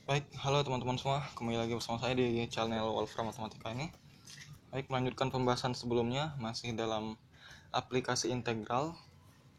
Baik, halo teman-teman semua, kembali lagi bersama saya di channel Wolfram Matematika ini. Baik, melanjutkan pembahasan sebelumnya, masih dalam aplikasi integral.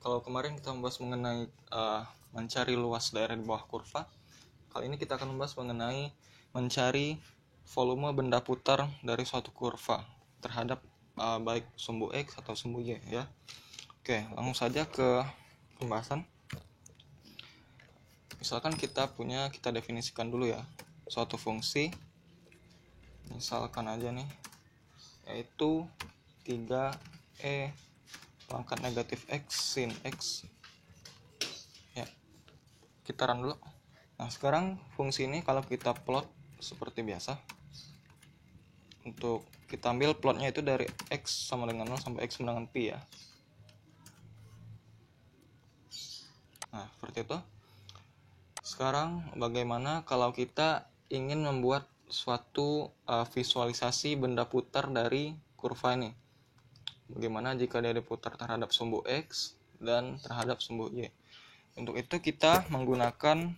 Kalau kemarin kita membahas mengenai mencari luas daerah di bawah kurva, kali ini kita akan membahas mengenai mencari volume benda putar dari suatu kurva terhadap baik sumbu X atau sumbu Y ya. Oke, langsung saja ke pembahasan. Misalkan kita definisikan dulu ya suatu fungsi, misalkan aja nih, yaitu 3e pangkat negatif x sin x ya. Kita run dulu. Nah, sekarang fungsi ini kalau kita plot seperti biasa, untuk kita ambil plotnya itu dari x sama dengan 0 sampai x sama dengan pi ya. Nah, seperti itu. Sekarang bagaimana kalau kita ingin membuat suatu visualisasi benda putar dari kurva ini? Bagaimana jika dia diputar terhadap sumbu X dan terhadap sumbu Y? Untuk itu kita menggunakan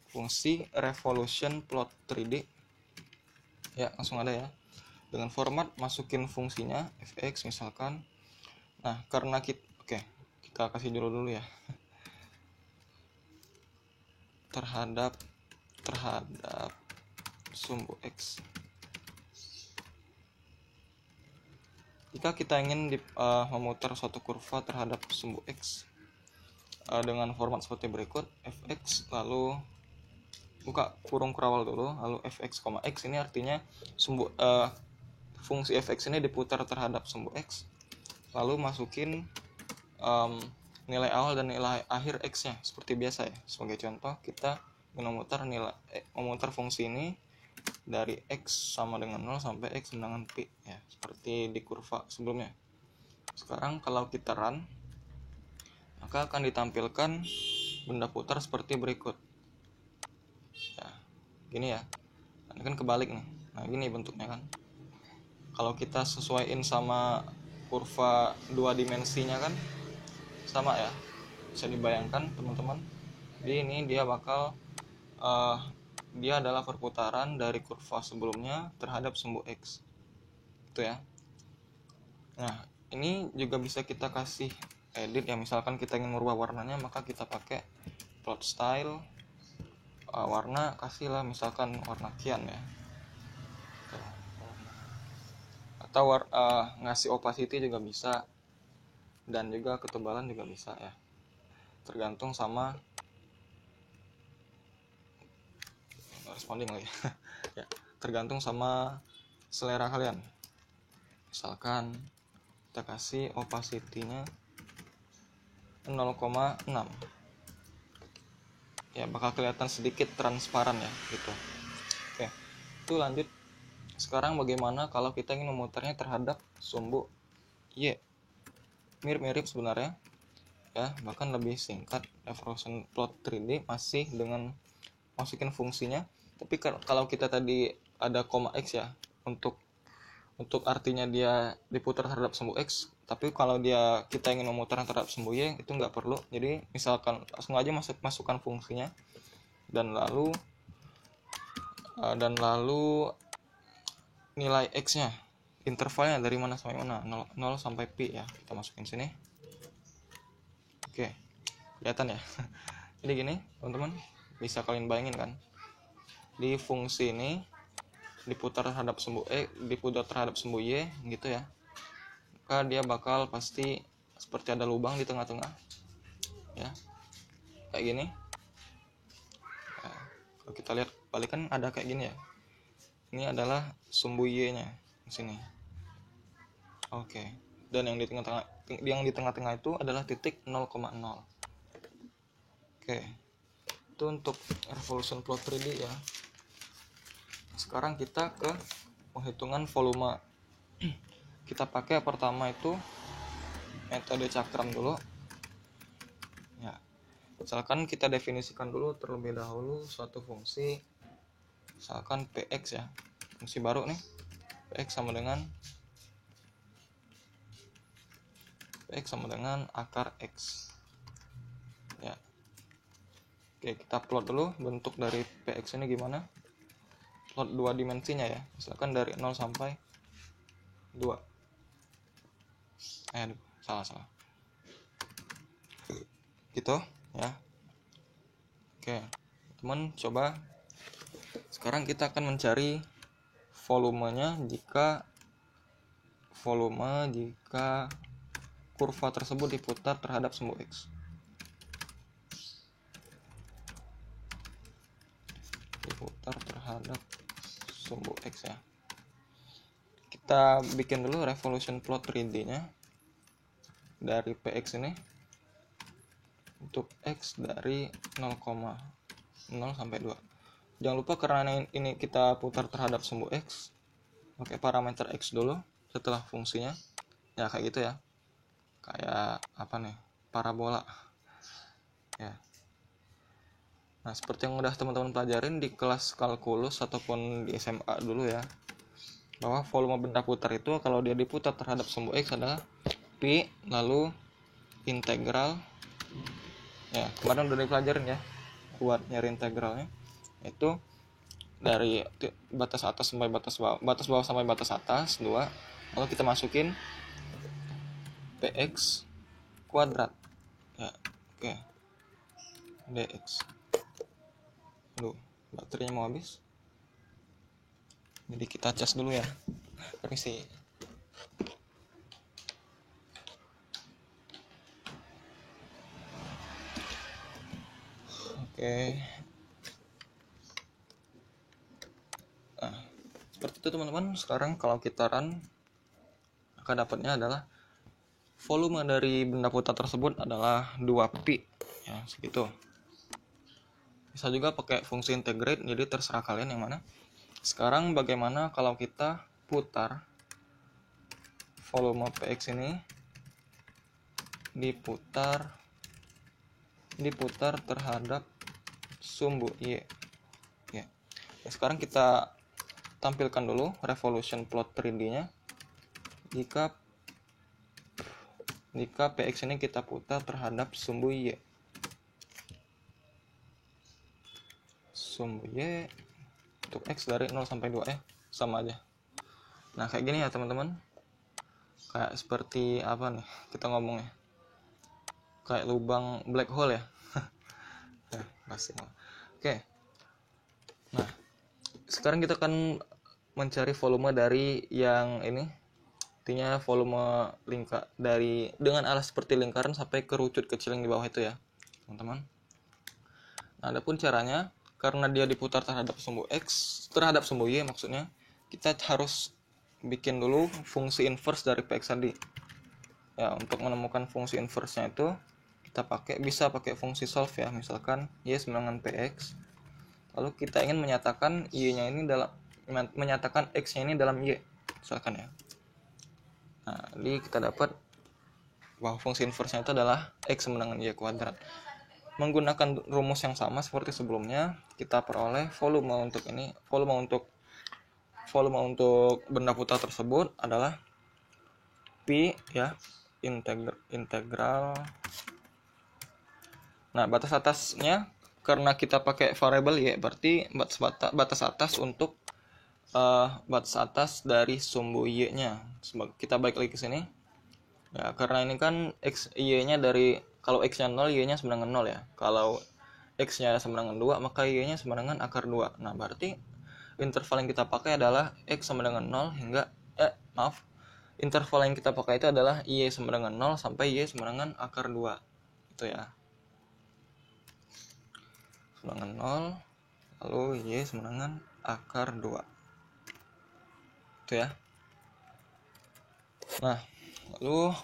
fungsi revolution plot 3D. Ya, langsung ada ya. Dengan format masukin fungsinya fx misalkan. Nah, karena kita kasih dulu ya. Terhadap sumbu X. Jika kita ingin memutar suatu kurva terhadap sumbu X dengan format seperti berikut, fx lalu buka kurung kurawal dulu, lalu fx, x ini artinya fungsi fx ini diputar terhadap sumbu X, lalu masukin nilai awal dan nilai akhir x nya seperti biasa ya. Sebagai contoh, kita memutar fungsi ini dari x sama dengan 0 sampai x sama dengan pi ya, seperti di kurva sebelumnya. Sekarang kalau kita run, maka akan ditampilkan benda putar seperti berikut ya, gini ya. Ini kan kebalik nih. Nah, gini bentuknya kan. Kalau kita sesuaiin sama kurva 2 dimensinya kan sama ya. Bisa dibayangkan teman-teman. Jadi ini dia dia adalah perputaran dari kurva sebelumnya terhadap sumbu X. Itu ya. Nah, ini juga bisa kita kasih edit ya. Misalkan kita ingin merubah warnanya, maka kita pakai plot style, warna kasihlah misalkan warna cyan ya. Atau ngasih opacity juga bisa, dan juga ketebalan juga bisa ya. Tergantung sama responding lagi ya, tergantung sama selera kalian. Misalkan kita kasih opacity-nya 0,6 ya, bakal kelihatan sedikit transparan ya gitu. Oke, itu lanjut. Sekarang bagaimana kalau kita ingin memutarnya terhadap sumbu Y? Mirip-mirip sebenarnya ya, bahkan lebih singkat. Revolution plot 3D masih dengan masukin fungsinya, tapi kalau kita tadi ada koma x ya, untuk artinya dia diputar terhadap sumbu X, tapi kalau kita ingin memutar terhadap sumbu Y itu nggak perlu. Jadi misalkan langsung aja masukkan fungsinya, dan lalu nilai X nya, intervalnya dari mana sampai mana, 0 sampai pi ya, kita masukin sini. Oke, kelihatan ya. Jadi gini teman-teman, bisa kalian bayangin kan, di fungsi ini diputar terhadap sumbu diputar terhadap sumbu Y gitu ya, maka dia bakal pasti seperti ada lubang di tengah-tengah ya, kayak gini. Nah, kalau kita lihat balikan ada kayak gini ya. Ini adalah sumbu Y nya di sini. Oke. Dan yang di tengah-tengah itu adalah titik 0,0. Oke. Itu untuk revolution plot 3D ya. Sekarang kita ke penghitungan volume. Kita pakai pertama itu metode cakram dulu ya. Misalkan kita definisikan dulu terlebih dahulu suatu fungsi, misalkan px ya, fungsi baru nih. Px sama dengan akar x ya. Oke, kita plot dulu bentuk dari PX ini gimana. Plot 2 dimensinya ya, misalkan dari 0 sampai 2. Salah gitu ya. Oke teman, coba sekarang kita akan mencari volumenya jika kurva tersebut diputar terhadap sumbu X. Diputar terhadap sumbu X ya. Kita bikin dulu revolution plot 3D nya dari PX ini untuk X dari 0,0 sampai 2. Jangan lupa karena ini kita putar terhadap sumbu X, pakai parameter X dulu setelah fungsinya ya, kayak gitu ya, kayak apa nih, parabola ya. Nah seperti yang udah teman-teman pelajarin di kelas kalkulus ataupun di SMA dulu ya, bahwa volume benda putar itu kalau dia diputar terhadap sumbu X adalah Pi lalu integral ya, kemarin udah dipelajarin ya buat nyari integralnya, itu dari batas atas sampai batas bawah sampai batas atas 2, lalu kita masukin PX kuadrat ya. Oke, DX. Aduh, baterainya mau habis, jadi kita cas dulu ya, permisi. Oke. Nah, seperti itu teman-teman. Sekarang kalau kita run, maka dapatnya adalah volume dari benda putar tersebut adalah 2pi ya, segitu. Bisa juga pakai fungsi integrate, jadi terserah kalian yang mana. Sekarang bagaimana kalau kita putar volume PX ini diputar terhadap sumbu Y ya. Sekarang kita tampilkan dulu revolution plot 3D nya jika PX ini kita putar terhadap sumbu Y. Sumbu Y untuk X dari 0 sampai 2 ya, sama aja. Nah kayak gini ya teman-teman, kayak seperti apa nih kita ngomongnya, kayak lubang black hole ya. Pasti. Oke. Nah sekarang kita akan mencari volume dari yang ini, artinya volume lingkar dari dengan arah seperti lingkaran sampai kerucut kecil yang di bawah itu ya teman-teman. Nah adapun caranya, karena dia diputar terhadap sumbu Y maksudnya, kita harus bikin dulu fungsi inverse dari PX tadi ya. Untuk menemukan fungsi inverse-nya itu kita bisa pakai fungsi solve ya, misalkan Y sama dengan PX, lalu kita ingin menyatakan X-nya ini dalam Y misalkan ya. Nah jadi kita dapat bahwa fungsi inverse-nya itu adalah X sama dengan Y kuadrat. Menggunakan rumus yang sama seperti sebelumnya, kita peroleh volume untuk benda putar tersebut adalah Pi ya, integral. Nah batas atasnya, karena kita pakai variabel Y, berarti batas atas untuk batas atas dari sumbu Y nya. Kita balik lagi ke sini ya, karena ini kan Y nya dari, kalau X nya 0, Y nya sama dengan 0 ya. Kalau X nya sama dengan 2, maka Y nya sama dengan akar 2. Nah berarti interval yang kita pakai adalah X sama dengan 0 hingga interval yang kita pakai itu adalah Y sama dengan 0 sampai Y sama dengan akar 2 itu ya, sama dengan 0 lalu Y sama dengan akar 2 itu ya. Nah lalu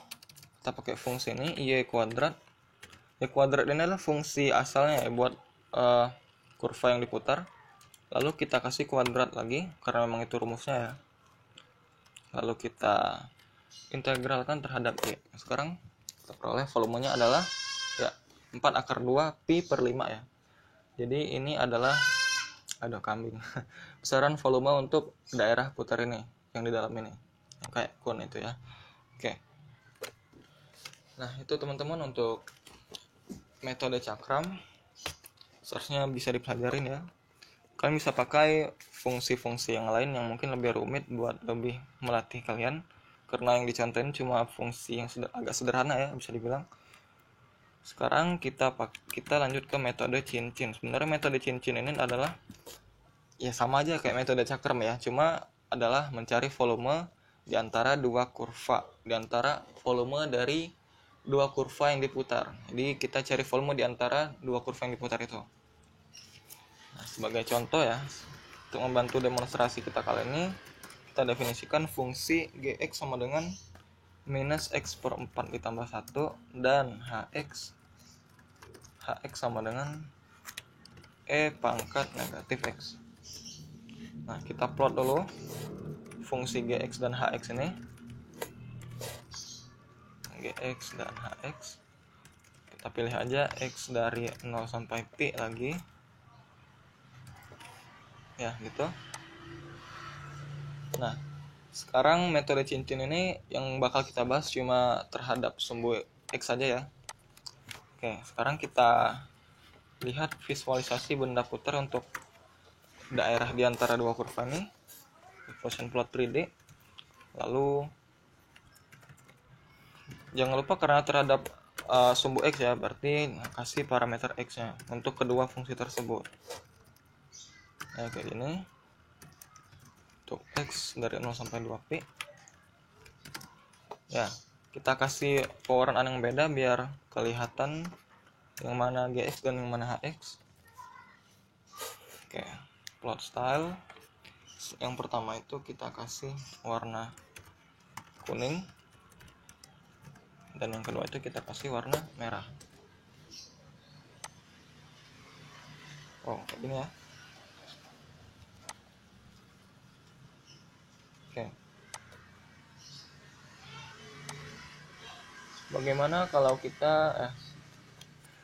kita pakai fungsi ini Y kuadrat. Y kuadrat ini adalah fungsi asalnya ya buat kurva yang diputar, lalu kita kasih kuadrat lagi karena memang itu rumusnya ya, lalu kita integralkan terhadap Y. Sekarang kita peroleh volumenya adalah ya 4 akar 2 pi per 5 ya. Jadi ini adalah kambing besaran volume untuk daerah putar ini yang di dalam ini, yang kayak cone itu ya. Oke. Nah itu teman-teman untuk metode cakram. seharusnya bisa dipelajarin ya. Kalian bisa pakai fungsi-fungsi yang lain yang mungkin lebih rumit buat lebih melatih kalian, karena yang dicontohin cuma fungsi yang agak sederhana ya, bisa dibilang. Sekarang kita lanjut ke metode cincin. Sebenarnya metode cincin ini adalah ya sama aja kayak metode cakram ya, cuma adalah mencari volume di antara dua kurva, di antara volume dari dua kurva yang diputar. Jadi kita cari volume di antara dua kurva yang diputar itu. Nah, sebagai contoh ya, untuk membantu demonstrasi kita kali ini, kita definisikan fungsi Gx sama dengan minus X per 4 ditambah 1 dan Hx sama dengan E pangkat negatif X. Nah, kita plot dulu fungsi Gx dan Hx ini. Gx dan Hx. Kita pilih aja X dari 0 sampai Pi lagi. Ya, gitu. Nah, sekarang metode cincin ini yang bakal kita bahas cuma terhadap sumbu X saja ya. Oke, sekarang kita lihat visualisasi benda putar untuk daerah di antara dua kurva ini. Gaussian plot 3D. Lalu jangan lupa karena terhadap sumbu X ya, berarti kasih parameter X nya untuk kedua fungsi tersebut. Nah, kayak gini. Untuk X dari 0 sampai 2Pi. Ya, kita kasih pewarnaan yang beda biar kelihatan yang mana Gx dan yang mana Hx. Oke, plot style. Yang pertama itu kita kasih warna kuning. Dan yang kedua itu kita kasih warna merah. Oh, kayak gini ya. Oke. Bagaimana kalau kita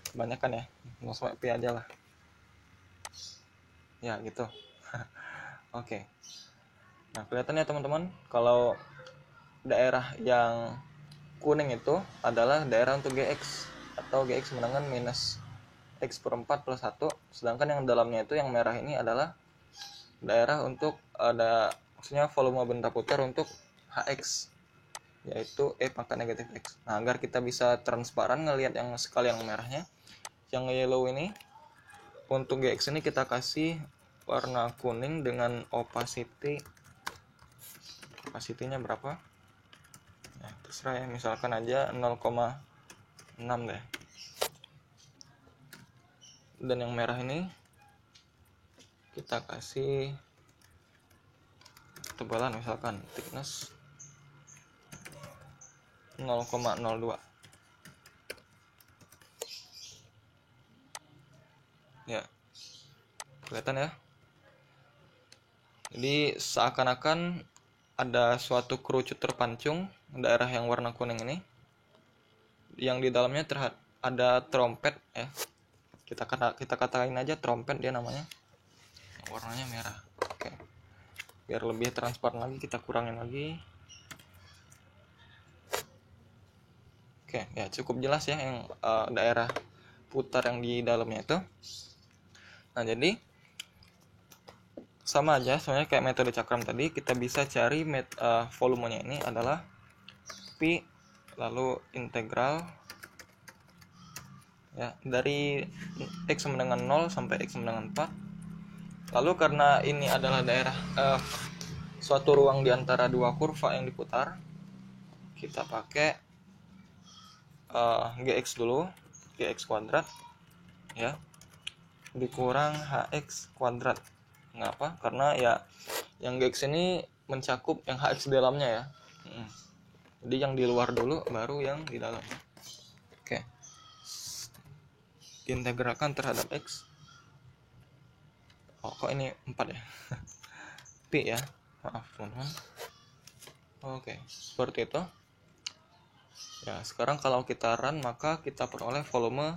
kebanyakan ya, mau sampai P aja lah. Ya, gitu. Oke. Nah, kelihatan ya teman-teman, kalau daerah yang kuning itu adalah daerah untuk Gx atau Gx sama dengan minus X per 4 plus 1, sedangkan yang dalamnya itu yang merah ini adalah daerah untuk maksudnya volume benda putar untuk Hx, yaitu E pangkat negatif X. Nah, agar kita bisa transparan ngelihat yang sekali yang merahnya, yang yellow ini, untuk Gx ini kita kasih warna kuning dengan opacity-nya berapa? Nah, terserah ya, misalkan aja 0,6 deh. Dan yang merah ini kita kasih ketebalan, misalkan thickness 0,02. Ya, kelihatan ya. Jadi seakan-akan ada suatu kerucut terpancung daerah yang warna kuning ini, yang di dalamnya ada trompet ya. Kita katakan aja trompet dia namanya, warnanya merah. Oke, biar lebih transparan lagi kita kurangin lagi. Oke, ya cukup jelas ya yang daerah putar yang di dalamnya itu. Nah, jadi sama aja sebenarnya kayak metode cakram tadi, kita bisa cari volumenya ini adalah Pi lalu integral ya dari X sama dengan 0 sampai X sama dengan 4. Lalu karena ini adalah daerah suatu ruang di antara dua kurva yang diputar, kita pakai Gx dulu, Gx kuadrat ya, dikurang Hx kuadrat. Mengapa? Karena ya yang Gx ini mencakup yang Hx di dalamnya ya. Jadi yang di luar dulu baru yang di dalam. Oke. Diintegralkan terhadap X. Oh, kok ini 4 ya? Pi ya. Maaf, teman-teman. Oke, seperti itu. Ya, sekarang kalau kita run, maka kita peroleh volume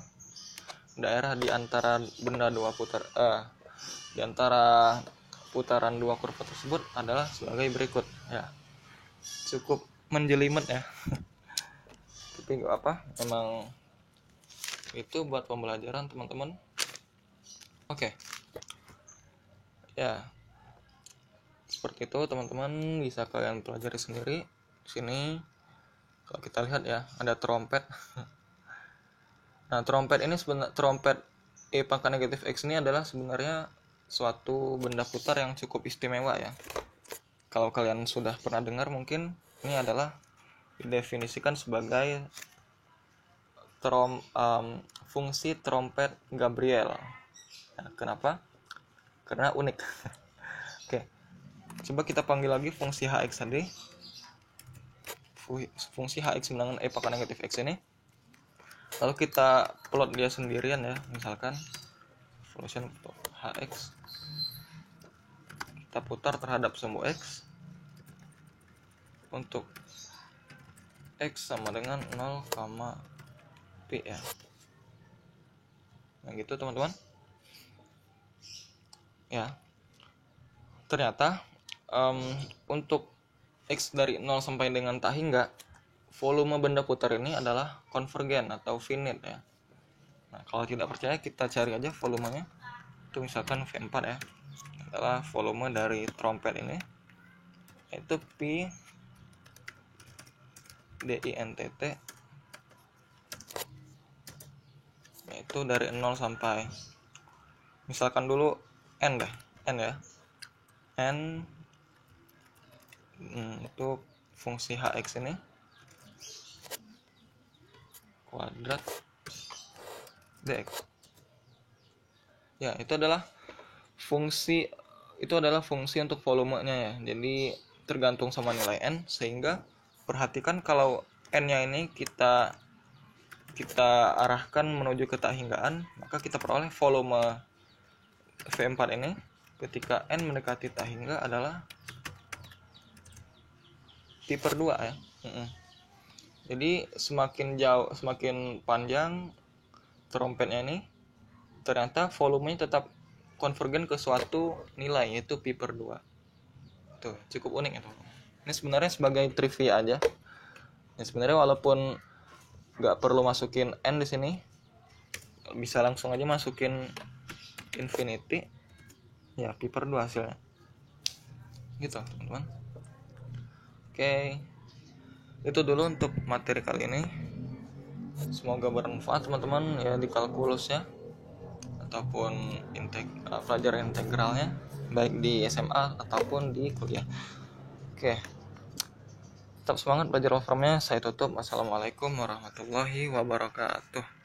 daerah di antara di antara putaran dua kurva tersebut adalah sebagai berikut ya. Cukup menjelimet ya. Tapi gak apa, memang itu buat pembelajaran teman-teman. Oke. Ya, seperti itu teman-teman, bisa kalian pelajari sendiri. Di sini kalau kita lihat ya, ada trompet. Nah, trompet ini sebenarnya, trompet E pangkat negatif X ini adalah sebenarnya suatu benda putar yang cukup istimewa ya. Kalau kalian sudah pernah dengar, mungkin ini adalah didefinisikan sebagai fungsi trompet Gabriel. Nah, kenapa? Karena unik. Oke, coba kita panggil lagi fungsi Hx tadi. Fungsi Hx dengan E pangkat negatif X ini. Lalu kita plot dia sendirian ya, misalkan function Hx, kita putar terhadap sumbu X untuk X sama dengan 0, pi ya. Nah gitu teman-teman ya. Ternyata untuk X dari 0 sampai dengan tak hingga, volume benda putar ini adalah konvergen atau finite ya. Nah kalau tidak percaya, kita cari aja volumenya. Itu misalkan V4 ya, adalah volume dari trompet ini, yaitu pi dint, yaitu dari 0 sampai misalkan dulu n deh, n ya, n itu fungsi Hx ini kuadrat dx ya. Itu adalah fungsi untuk volumenya ya. Jadi tergantung sama nilai n, sehingga perhatikan kalau n nya ini kita arahkan menuju ke tak hinggaan, maka kita peroleh volume V4 ini ketika n mendekati tak hingga adalah pi per 2 ya. Jadi semakin jauh, semakin panjang trompetnya ini, ternyata volumenya tetap konvergen ke suatu nilai, yaitu pi per 2. Tuh, cukup unik ya teman-teman. Ini sebenarnya sebagai trivia aja. Ya, sebenarnya walaupun nggak perlu masukin n di sini, bisa langsung aja masukin infinity ya, pi per 2 hasilnya. Gitu teman-teman. Oke, itu dulu untuk materi kali ini. Semoga bermanfaat teman-teman ya di kalkulus ya, ataupun pelajaran integralnya, baik di SMA ataupun di kuliah. Oke, tetap semangat belajar wolframnya. Saya tutup. Wassalamualaikum warahmatullahi wabarakatuh.